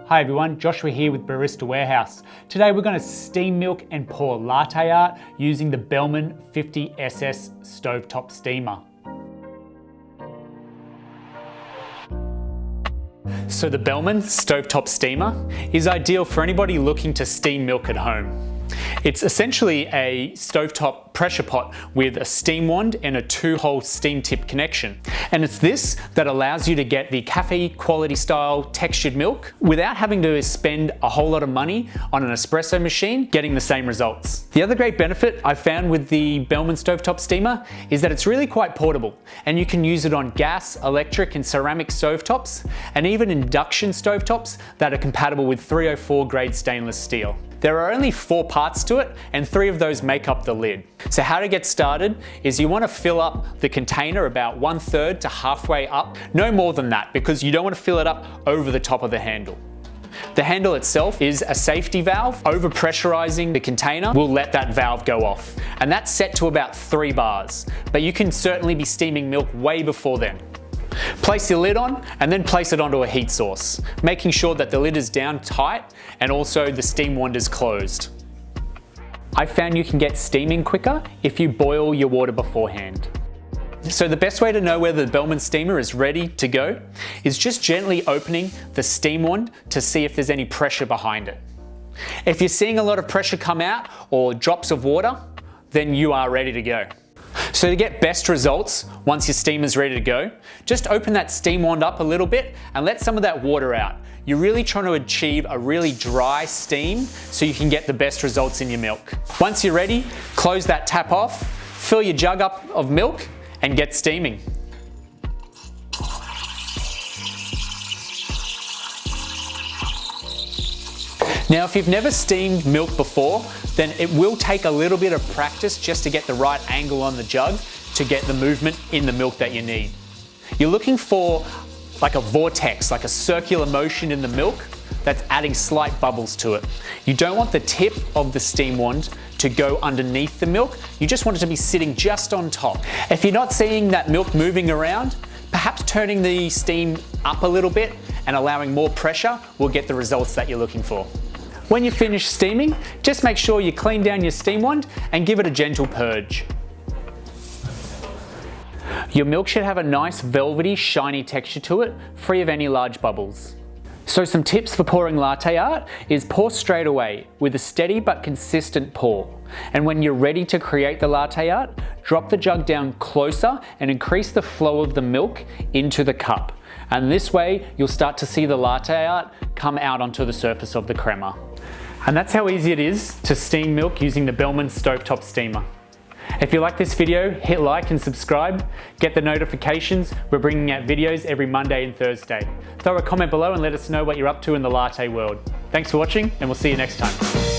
Hi everyone, Joshua here with Barista Warehouse. Today we're going to steam milk and pour latte art using the Bellman 50SS Stovetop steamer. So the Bellman Stovetop steamer is ideal for anybody looking to steam milk at home. It's essentially a stovetop pressure pot with a steam wand and a 2-hole steam tip connection. And it's this that allows you to get the cafe quality style textured milk without having to spend a whole lot of money on an espresso machine getting the same results. The other great benefit I've found with the Bellman Stovetop steamer is that it's really quite portable, and you can use it on gas, electric and ceramic stovetops, and even induction stovetops that are compatible with 304 grade stainless steel. There are only 4 parts to it, and 3 of those make up the lid. So how to get started is you want to fill up the container about 1/3 to halfway up, no more than that, because you don't want to fill it up over the top of the handle. The handle itself is a safety valve. Overpressurizing the container will let that valve go off, and that's set to about 3 bars, but you can certainly be steaming milk way before then. Place your lid on and then place it onto a heat source, making sure that the lid is down tight and also the steam wand is closed. I found you can get steaming quicker if you boil your water beforehand. So the best way to know whether the Bellman steamer is ready to go is just gently opening the steam wand to see if there's any pressure behind it. If you're seeing a lot of pressure come out or drops of water, then you are ready to go. So to get best results once your steamer is ready to go, just open that steam wand up a little bit and let some of that water out. You're really trying to achieve a really dry steam so you can get the best results in your milk. Once you're ready, close that tap off, fill your jug up of milk and get steaming. Now, if you've never steamed milk before, then it will take a little bit of practice just to get the right angle on the jug to get the movement in the milk that you need. You're looking for like a vortex, like a circular motion in the milk that's adding slight bubbles to it. You don't want the tip of the steam wand to go underneath the milk. You just want it to be sitting just on top. If you're not seeing that milk moving around, perhaps turning the steam up a little bit and allowing more pressure will get the results that you're looking for. When you finish steaming, just make sure you clean down your steam wand and give it a gentle purge. Your milk should have a nice velvety, shiny texture to it, free of any large bubbles. So some tips for pouring latte art is pour straight away with a steady but consistent pour. And when you're ready to create the latte art, drop the jug down closer and increase the flow of the milk into the cup. And this way, you'll start to see the latte art come out onto the surface of the crema. And that's how easy it is to steam milk using the Bellman Stovetop steamer. If you like this video, hit like and subscribe. Get the notifications. We're bringing out videos every Monday and Thursday. Throw a comment below and let us know what you're up to in the latte world. Thanks for watching, and we'll see you next time.